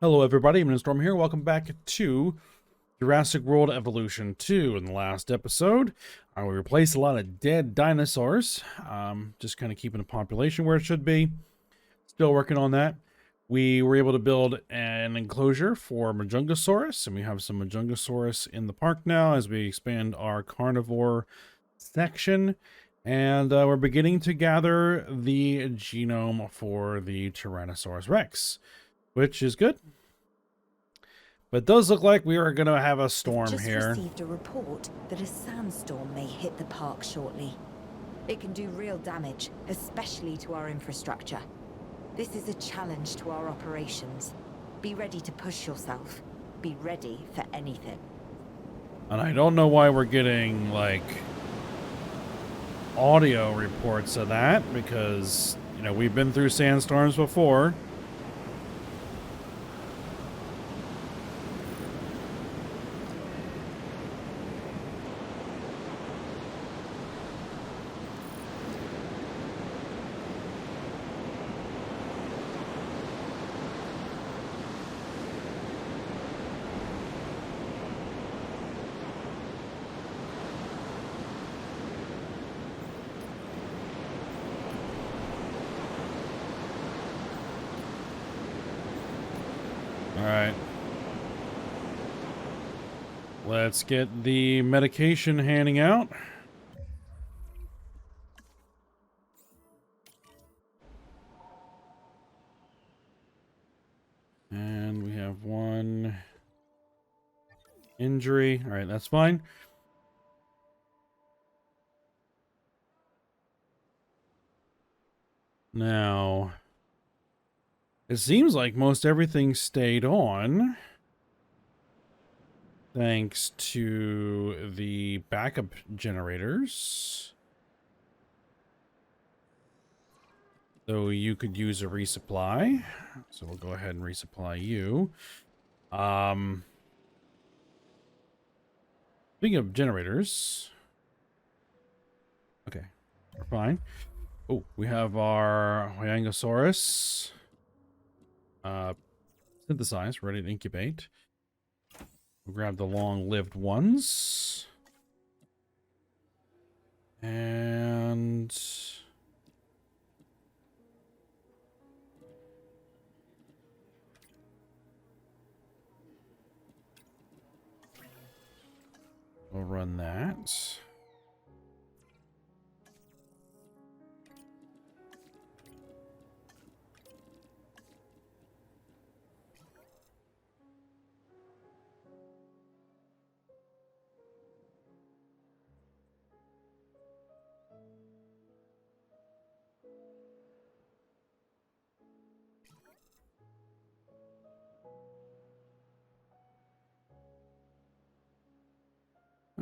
Hello everybody, I'm Storm here. Welcome back to Jurassic World Evolution 2. In the last episode, we replaced a lot of dead dinosaurs. Just kind of keeping the population where it should be. Still working on that. We were able to build an enclosure for Majungasaurus, and we have some Majungasaurus in the park now as we expand our carnivore section. And we're beginning to gather the genome for the Tyrannosaurus Rex, which is good. But it does look like we are going to have a storm Just here. Received a report that a sandstorm may hit the park shortly. It can do real damage, especially to our infrastructure. This is a challenge to our operations. Be ready to push yourself. Be ready for anything. And I don't know why we're getting, like, audio reports of that, because, you know, we've been through sandstorms before. Alright. Let's get the medication handing out. And we have one injury. Alright, that's fine. Now, it seems like most everything stayed on, thanks to the backup generators. So you could use a resupply. So we'll go ahead and resupply you. Speaking of generators. Okay, we're fine. Oh, we have our Hyangosaurus synthesized, ready to incubate. We'll grab the long-lived ones. And we'll run that.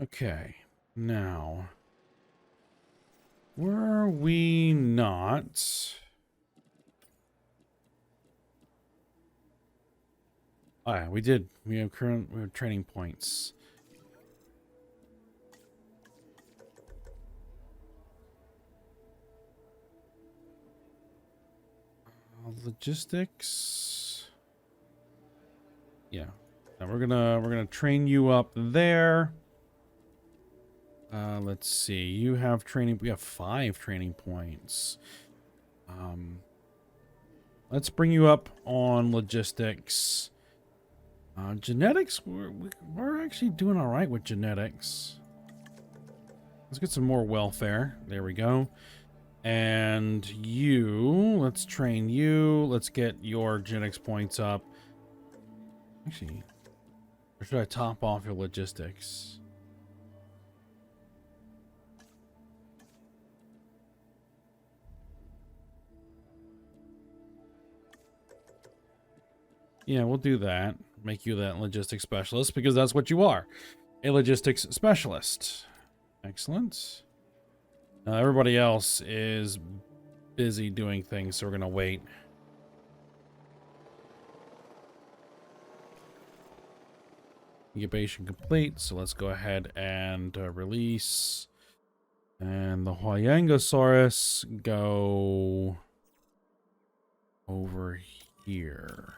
Okay, now, were we not? Oh yeah, we did. We have training points. Logistics. Yeah. Now we're gonna train you up there. Let's see. You have training. We have 5 training points. Let's bring you up on logistics. Genetics. We're actually doing all right with genetics. Let's get some more welfare. There we go. And you. Let's train you. Let's get your genetics points up. Actually, or should I top off your logistics? Yeah, we'll do that. Make you that logistics specialist, because that's what you are. A logistics specialist. Excellent. Now everybody else is busy doing things, so we're going to wait. Incubation complete, so let's go ahead and release. And the Hyangosaurus go over here.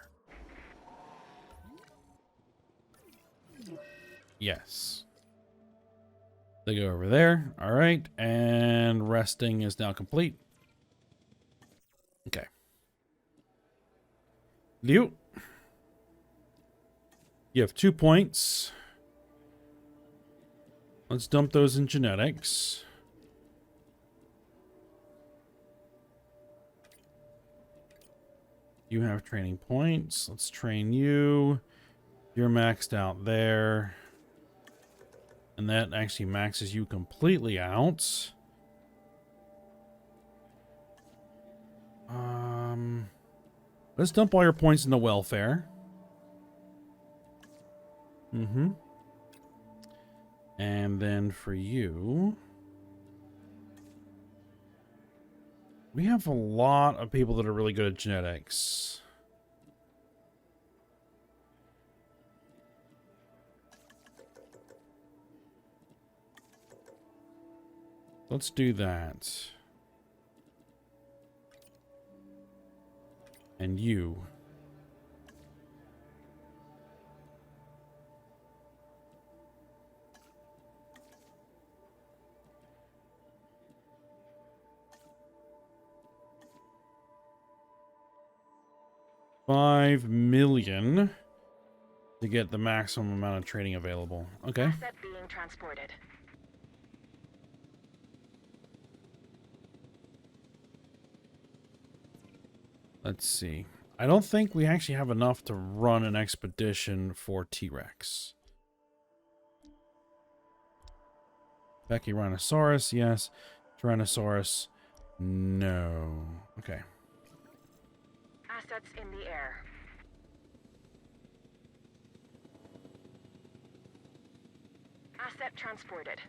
Yes. They go over there. All right. And resting is now complete. Okay. You have 2 points. Let's dump those in genetics. You have training points. Let's train you. You're maxed out there. And that actually maxes you completely out. Let's dump all your points into welfare. Mm-hmm. And then for you, we have a lot of people that are really good at genetics. Let's do that. And you. $5 million to get the maximum amount of trading available. Okay. Asset being transported. Let's see. I don't think we actually have enough to run an expedition for T-Rex. Becky Rhinoceros, yes. Tyrannosaurus, no. Okay. Assets in the air. Asset transported.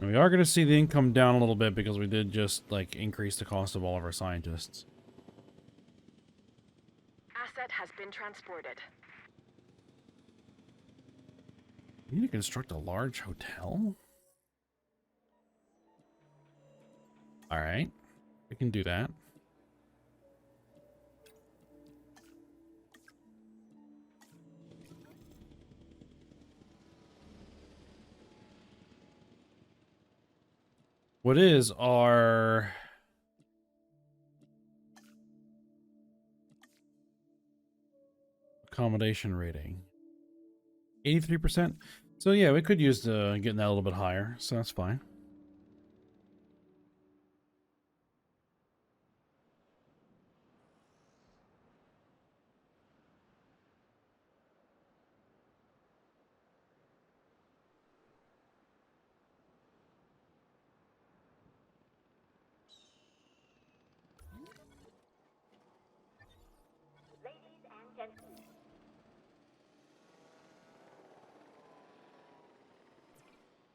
And we are going to see the income down a little bit because we did just, like, increase the cost of all of our scientists. Asset has been transported. We need to construct a large hotel? Alright. We can do that. What is our accommodation rating? 83%? So yeah, we could use getting that a little bit higher, so that's fine.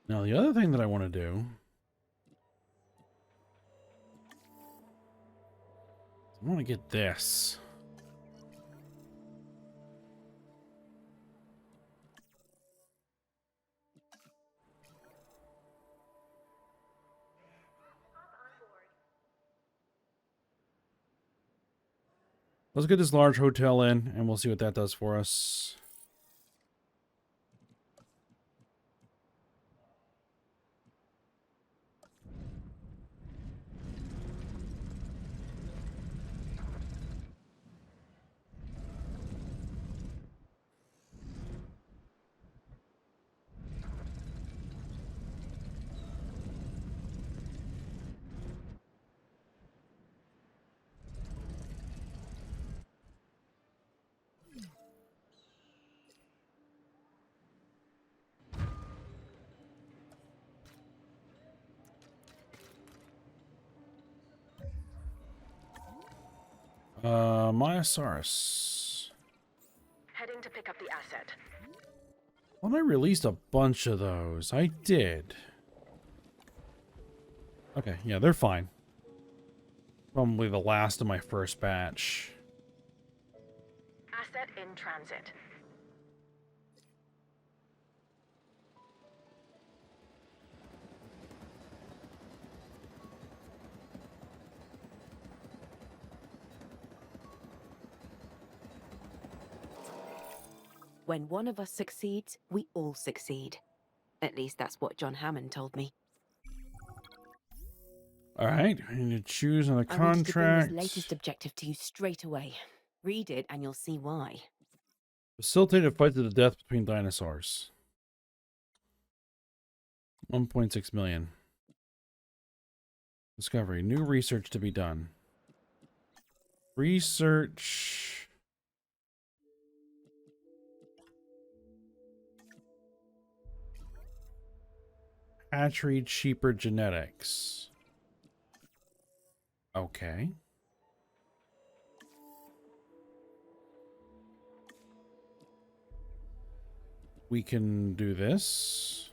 Now the other thing that I want to do, I want to get this. Let's get this large hotel in, and we'll see what that does for us. Myosaurus. Heading to pick up the asset. Well, I released a bunch of those. I did. Okay, yeah, they're fine. Probably the last of my first batch. Asset in transit. When one of us succeeds, we all succeed. At least that's what John Hammond told me. All right, I need to choose another I wanted to bring this contract. latest objective to you straight away. Read it and you'll see why. Facilitate a fight to the death between dinosaurs. 1.6 million. Discovery. New research to be done. Research. Hatchery cheaper genetics. Okay. We can do this.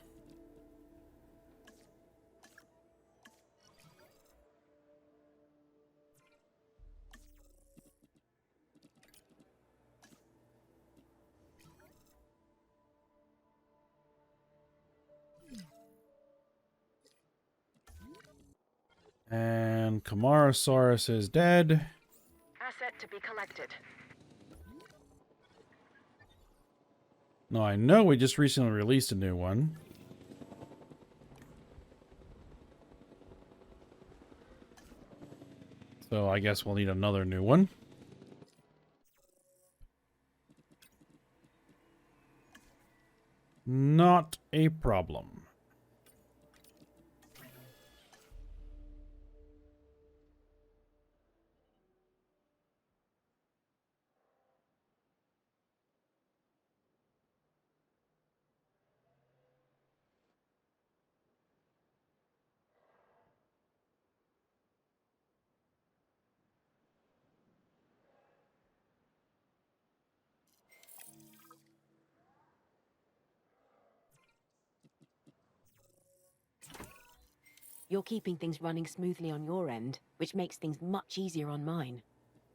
And Camarasaurus is dead. Asset to be collected. No, I know we just recently released a new one. So I guess we'll need another new one. Not a problem. You're keeping things running smoothly on your end, which makes things much easier on mine.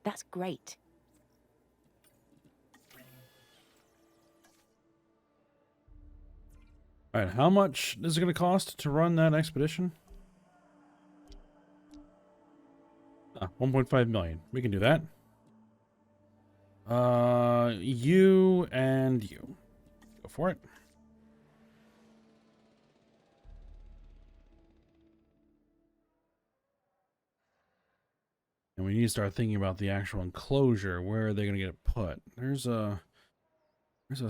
That's great. All right, how much is it going to cost to run that expedition? 1.5 million. We can do that. You and you. Go for it. And we need to start thinking about the actual enclosure. Where are they going to get it put? There's a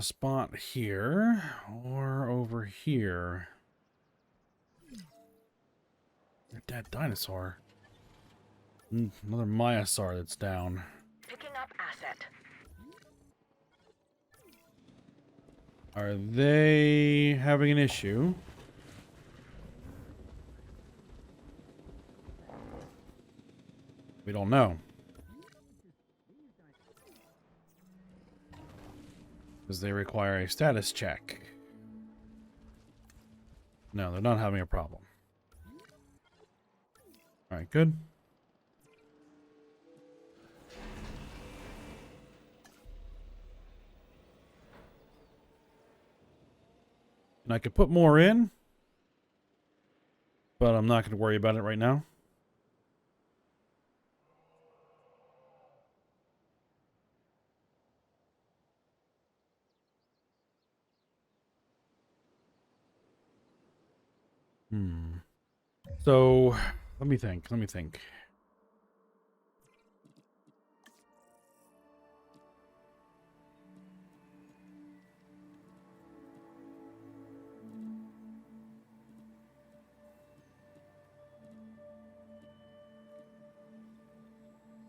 spot here or over here. A dead dinosaur. Another Myosaur that's down. Picking up asset. Are they having an issue? We don't know. Because they require a status check. No, they're not having a problem. Alright, good. And I could put more in, but I'm not going to worry about it right now. So, let me think.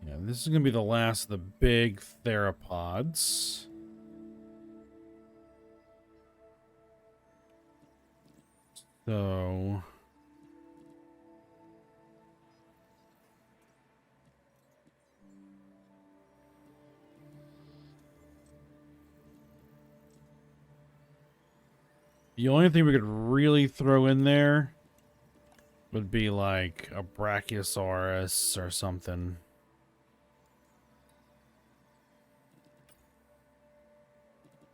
Yeah, this is going to be the last of the big theropods. So... the only thing we could really throw in there would be like a Brachiosaurus or something.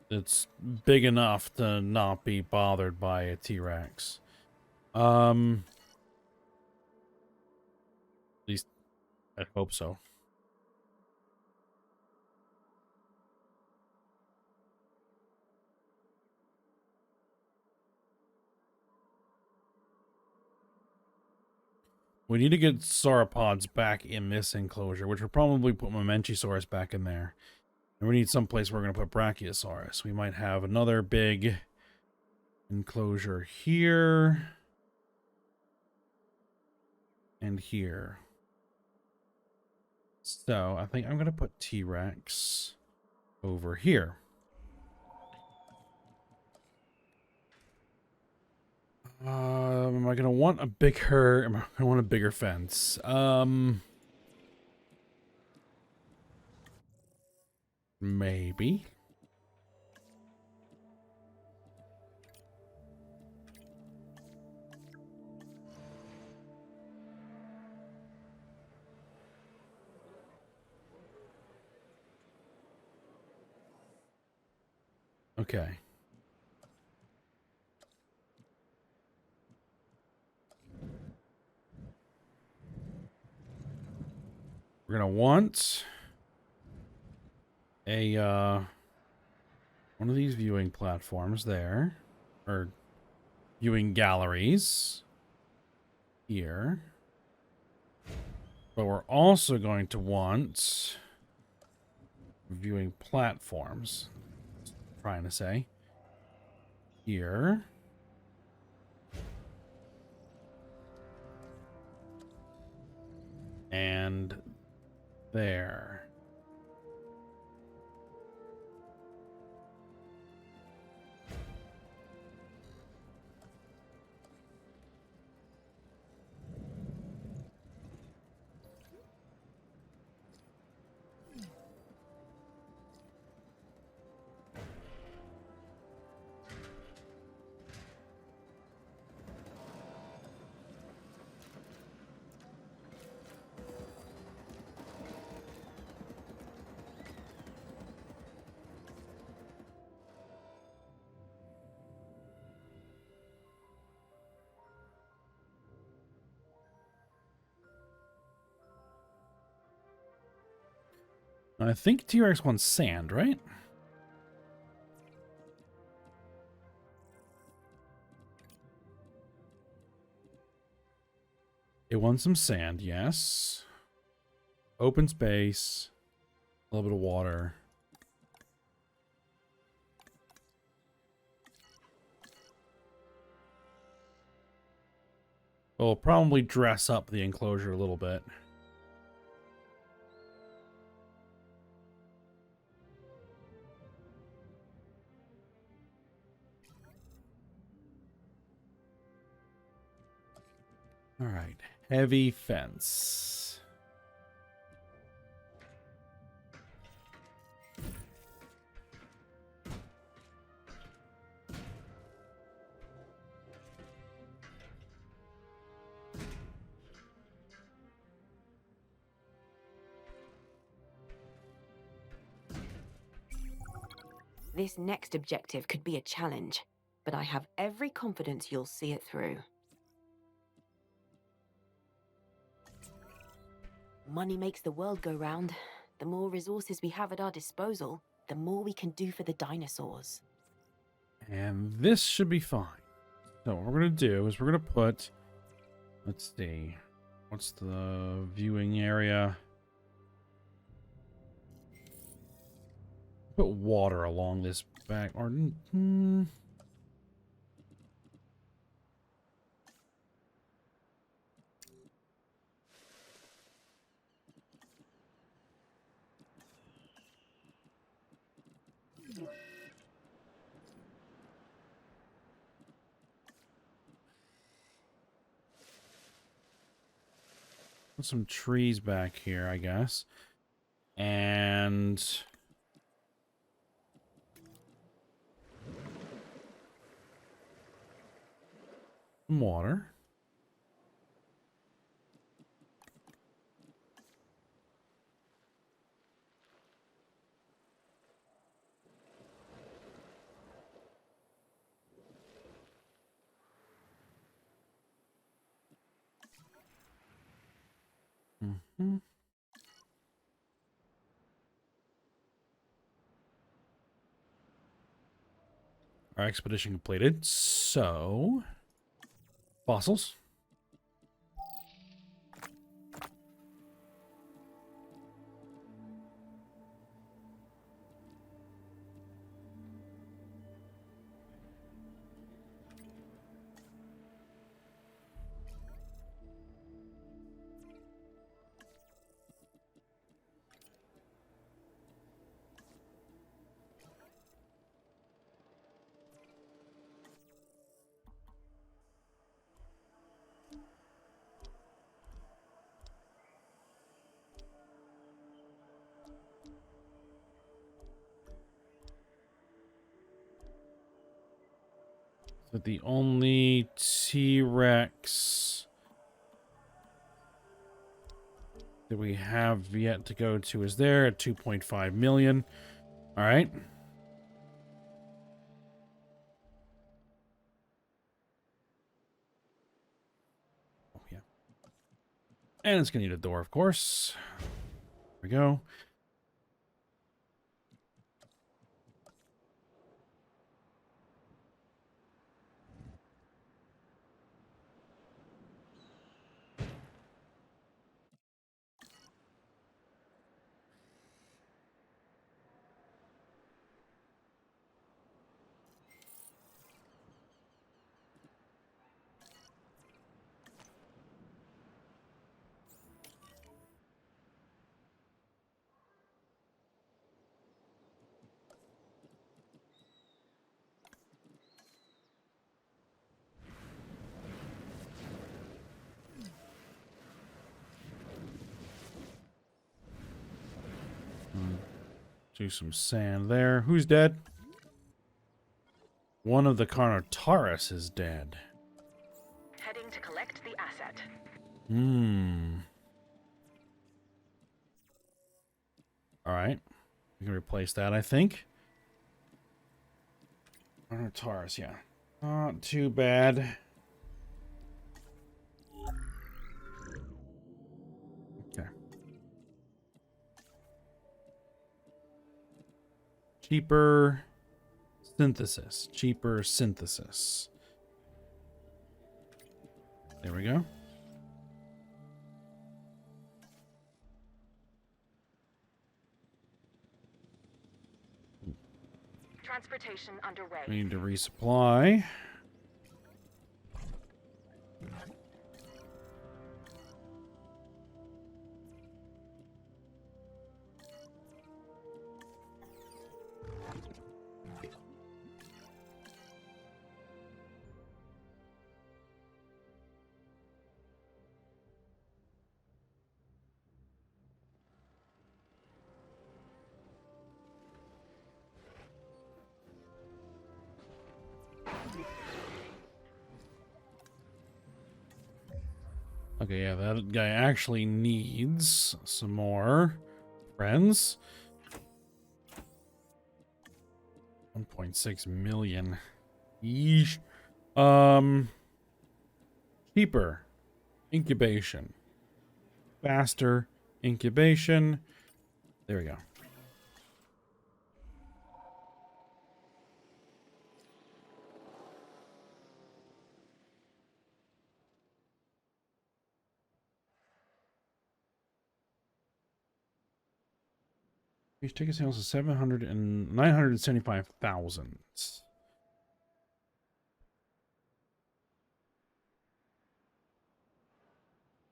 It's big enough to not be bothered by a T-Rex. At least I hope so. We need to get sauropods back in this enclosure, which will probably put Momentosaurus back in there. And we need someplace we're going to put Brachiosaurus. We might have another big enclosure here. And here. So, I think I'm going to put T-Rex over here. Am I gonna want a bigger fence? Maybe. Okay. We're gonna want a one of these viewing platforms there, or viewing galleries here. But we're also going to want viewing platforms. Trying to say here. And there. I think T-Rex wants sand, right? It wants some sand, yes. Open space. A little bit of water. We'll probably dress up the enclosure a little bit. All right, heavy fence. This next objective could be a challenge, but I have every confidence you'll see it through. Money makes the world go round. The more resources we have at our disposal, the more we can do for the dinosaurs. And this should be fine. So what we're going to do is we're going to put, let's see, what's the viewing area? Put water along this back, or put some trees back here, I guess. And some water. Our expedition completed. So, fossils. So the only T-Rex that we have yet to go to is there at 2.5 million. All right. Oh, yeah. And it's going to need a door, of course. There we go. Do some sand there. Who's dead? One of the Carnotaurus is dead. Heading to collect the asset. All right. We can replace that, I think. Carnotaurus, yeah. Not too bad. Okay. Cheaper synthesis. Cheaper synthesis. There we go. Transportation underway. We need to resupply. Okay, yeah, that guy actually needs some more friends. 1.6 million. Yeesh. Cheaper incubation. Faster incubation. There we go. These ticket sales is 975,000.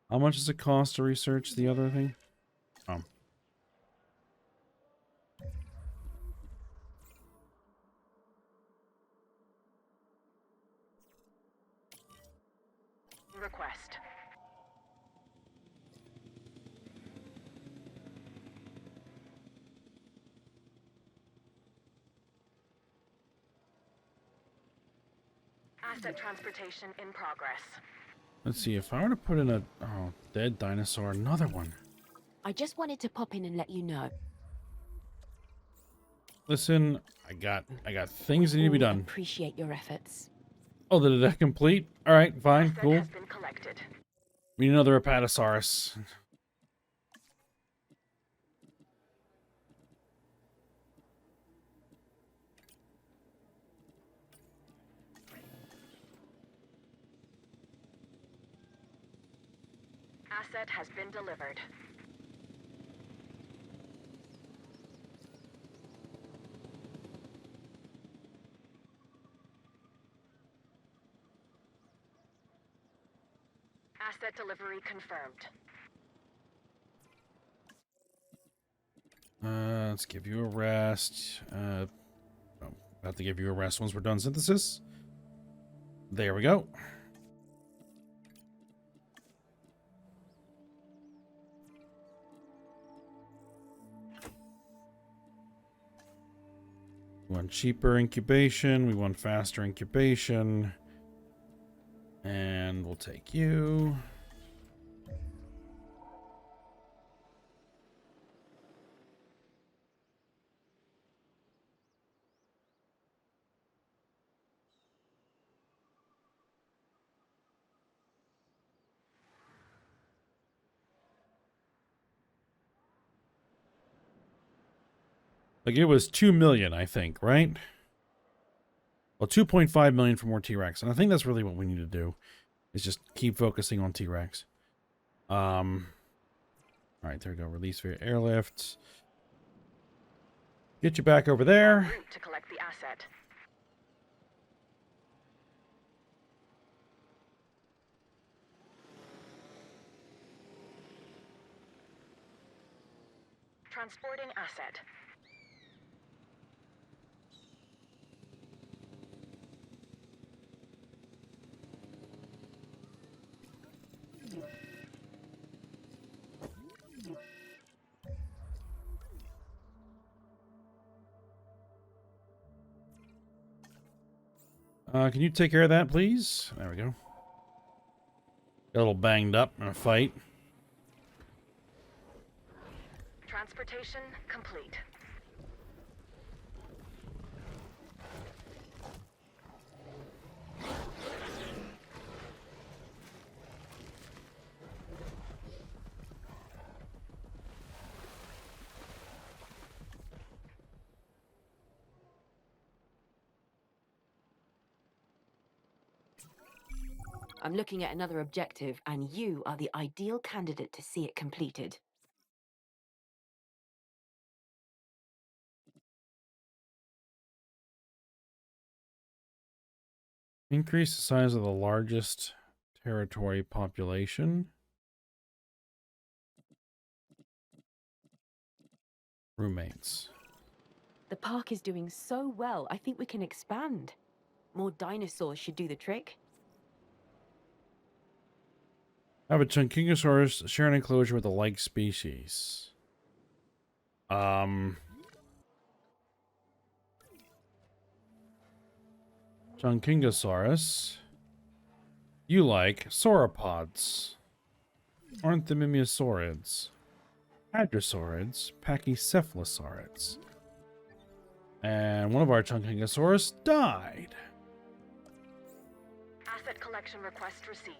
How much does it cost to research the other thing? Oh. Request. Asset transportation in progress. Let's see, if I were to put in a dead dinosaur, another one. I just wanted to pop in and let you know. Listen, I got things that need to be All done. appreciate your efforts. Oh, did it complete? All right, fine, Asset cool. has been collected. We need another Apatosaurus. Asset has been delivered. Asset delivery confirmed. Let's give you a rest. Oh, have to give you a rest once we're done synthesis. There we go. We want cheaper incubation. We want faster incubation. And we'll take you. Like it was 2 million, I think, right? Well, 2.5 million for more T-Rex. And I think that's really what we need to do. Is just keep focusing on T-Rex. All right, there we go. Release via airlift. Get you back over there. En route to collect the asset. Transporting asset. Can you take care of that, please? There we go. Got a little banged up in a fight. Transportation complete. I'm looking at another objective, and you are the ideal candidate to see it completed. Increase the size of the largest territory population. Roommates. The park is doing so well, I think we can expand. More dinosaurs should do the trick. Have a Chunkingosaurus share an enclosure with a like species. Chunkingosaurus. You like sauropods. Ornithomimosaurids. Hadrosaurids. Pachycephalosaurids. And one of our Chunkingosaurus died. Asset collection request received.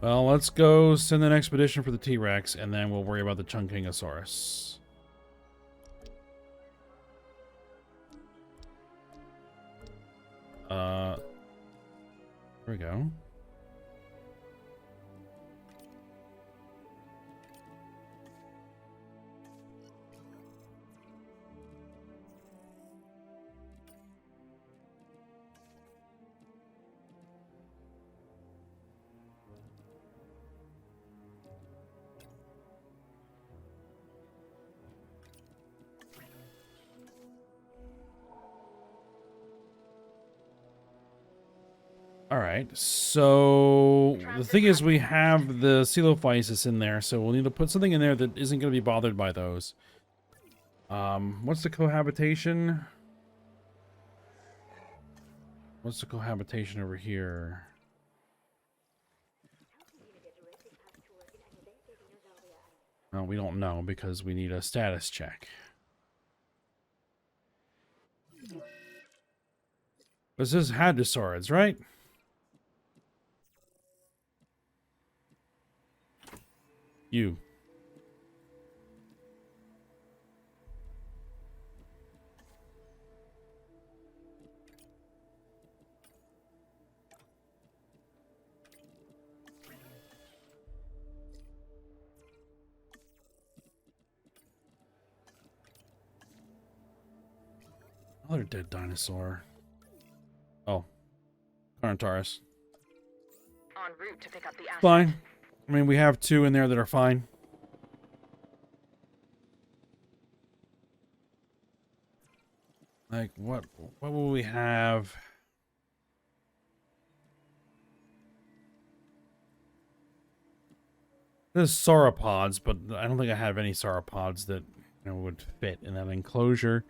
Well, let's go send an expedition for the T-Rex, and then we'll worry about the Chunkingosaurus. There we go. All right, so the thing is we have the Coelophysis in there, so we'll need to put something in there that isn't going to be bothered by those. What's the cohabitation? What's the cohabitation over here? No, we don't know because we need a status check. This is Hadrosaurids, right? You. Another dead dinosaur. Oh. Carnotaurus. En route to pick up the asset. Fine. I mean, we have two in there that are fine. Like, what will we have? There's sauropods, but I don't think I have any sauropods that would fit in that enclosure.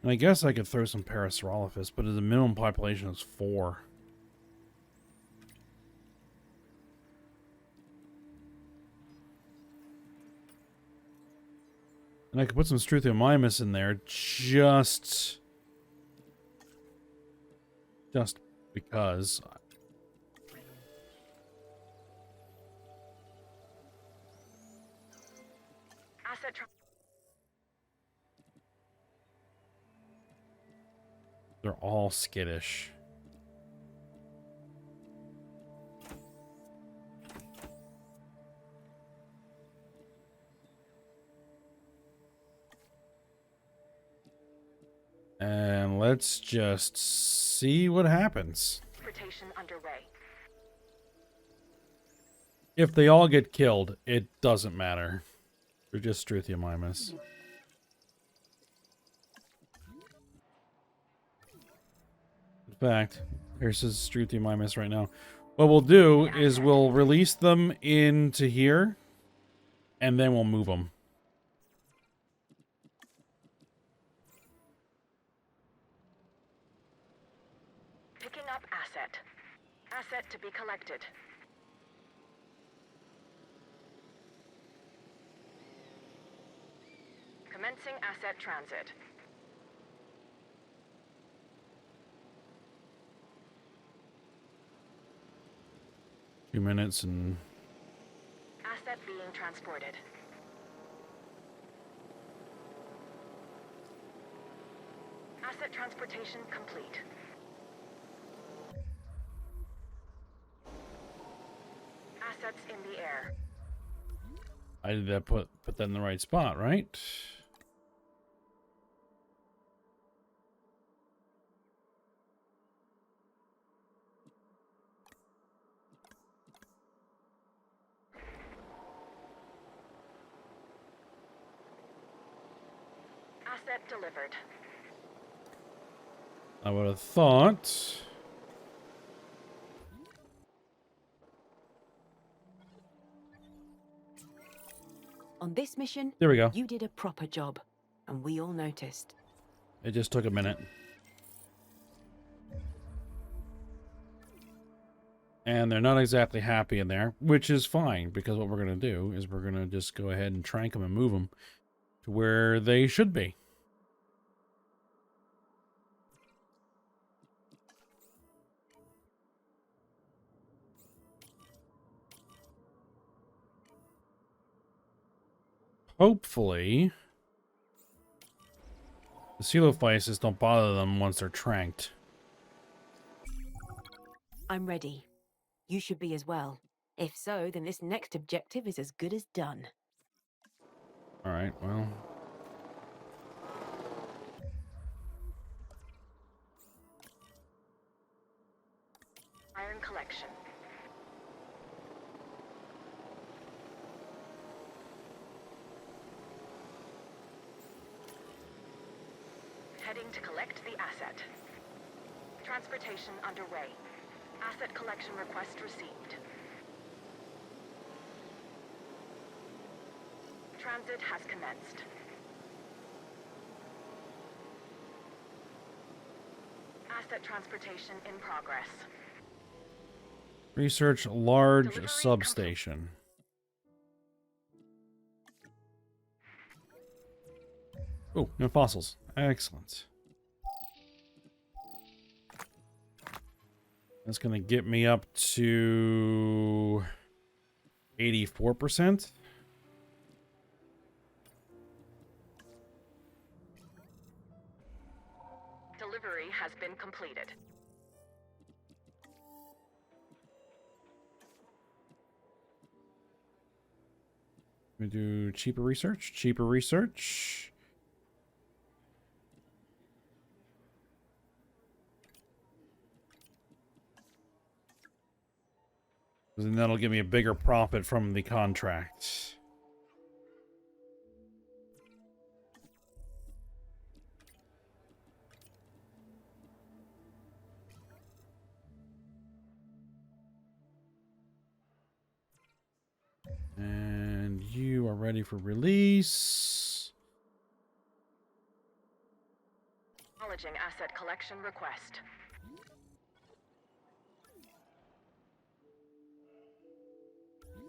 And I guess I could throw some Parasaurolophus, but the minimum population is 4. And I could put some Struthiomimus in there just because. Asset They're all skittish. And let's just see what happens. transportation underway. If they all get killed, it doesn't matter. They're just Struthiomimus. In fact, here's his Struthiomimus right now. What we'll do is we'll release them into here, and then we'll move them. Picking up asset. Asset to be collected. Commencing asset transit. Few minutes and Asset being transported. Asset transportation complete. Assets in the air. I did that put that in the right spot, right? Asset delivered. I would have thought. On this mission, There we go. you did a proper job, and we all noticed. It just took a minute. And they're not exactly happy in there, which is fine, because what we're going to do is we're going to just go ahead and trank them and move them to where they should be. Hopefully, the Coelophysis don't bother them once they're tranked. I'm ready. You should be as well. If so, then this next objective is as good as done. Alright, well. Iron collection. Heading to collect the asset. Transportation underway. Asset collection request received. Transit has commenced. Asset transportation in progress. Research large Delivery substation. Oh, no fossils. Excellent. That's going to get me up to 84%. Delivery has been completed. We do cheaper research. Cheaper research. And that'll give me a bigger profit from the contract. And you are ready for release. Acknowledging asset collection request.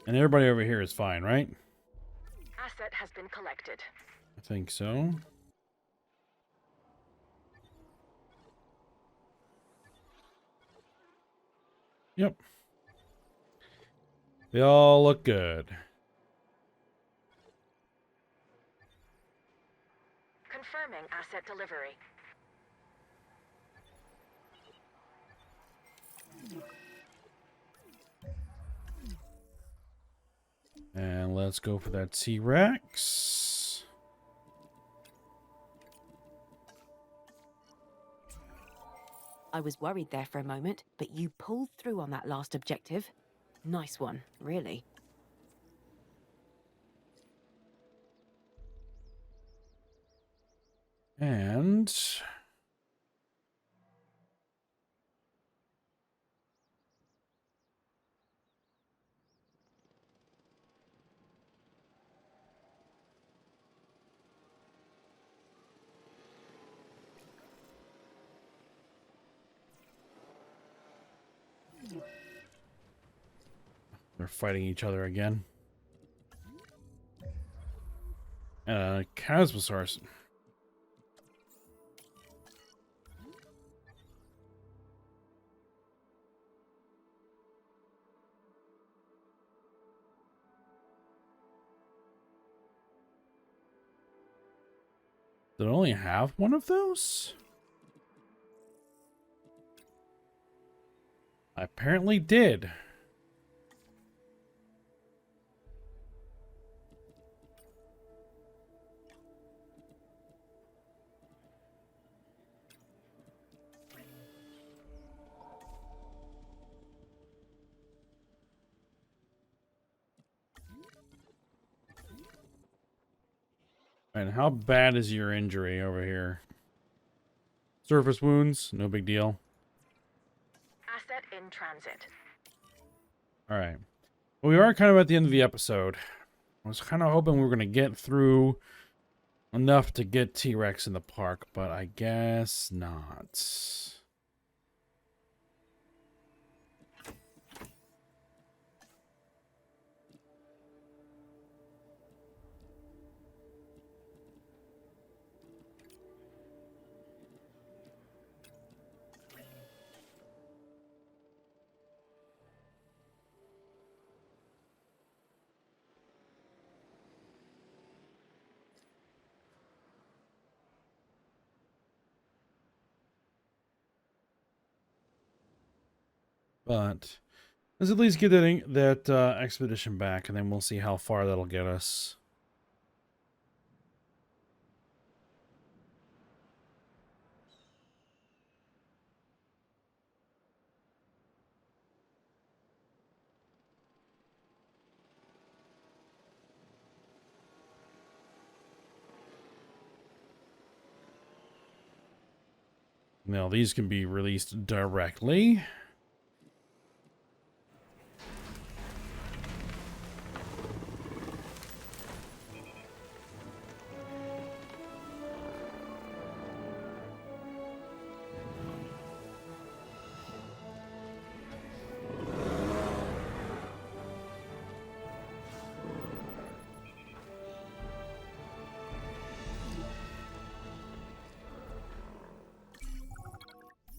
And everybody over here is fine, right? Asset has been collected. I think so. Yep. They all look good. Confirming asset delivery. And let's go for that T-Rex. I was worried there for a moment, but you pulled through on that last objective. Nice one, really. And they're fighting each other again. Casualties. Did I only have one of those? I apparently did. And how bad is your injury over here? Surface wounds, no big deal. Asset in transit. All right. Well, we are kind of at the end of the episode. I was kind of hoping we were going to get through enough to get T-Rex in the park, but I guess not. But let's at least get that expedition back, and then we'll see how far that'll get us. Now, these can be released directly.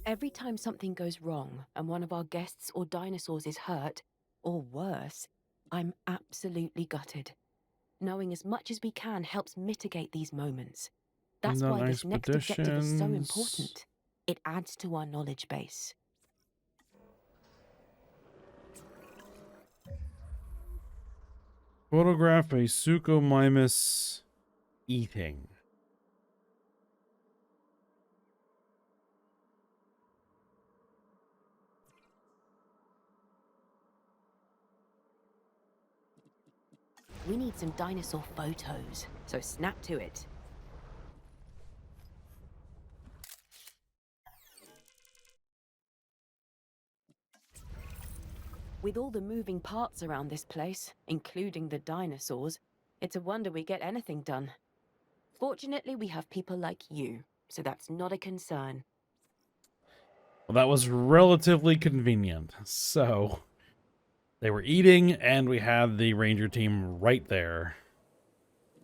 Every time something goes wrong and one of our guests or dinosaurs is hurt, or worse, I'm absolutely gutted. Knowing as much as we can helps mitigate these moments. That's Done why this next objective is so expeditions. important. It adds to our knowledge base. Photograph a Suchomimus eating. We need some dinosaur photos, so snap to it. With all the moving parts around this place, including the dinosaurs, it's a wonder we get anything done. Fortunately, we have people like you, so that's not a concern. Well, that was relatively convenient. So, they were eating, and we had the ranger team right there,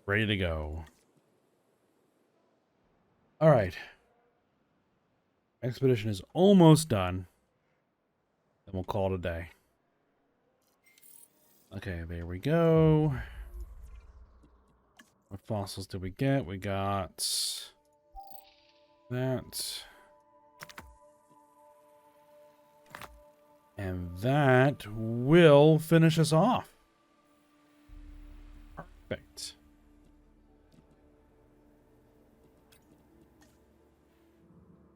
ready to go. All right. Expedition is almost done. Then we'll call it a day. Okay, there we go. What fossils did we get? We got that. And that will finish us off. Perfect.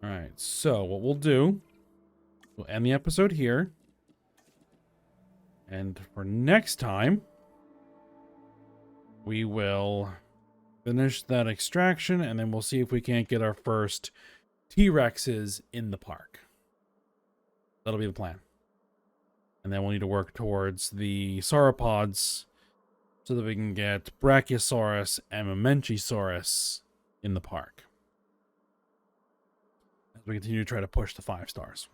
All right, so what we'll do, we'll end the episode here. And for next time, we will finish that extraction, and then we'll see if we can't get our first T-Rexes in the park. That'll be the plan. And then we'll need to work towards the sauropods so that we can get Brachiosaurus and Mamenchisaurus in the park. As we continue to try to push the 5 stars.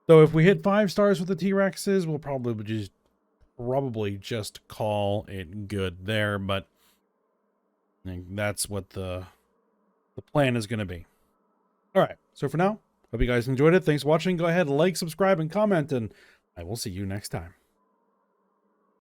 So if we hit 5 stars with the T-Rexes, we'll probably just call it good there, but I think that's what the plan is going to be. All right, so for now, hope you guys enjoyed it. Thanks for watching. Go ahead, like, subscribe, and comment, and I will see you next time.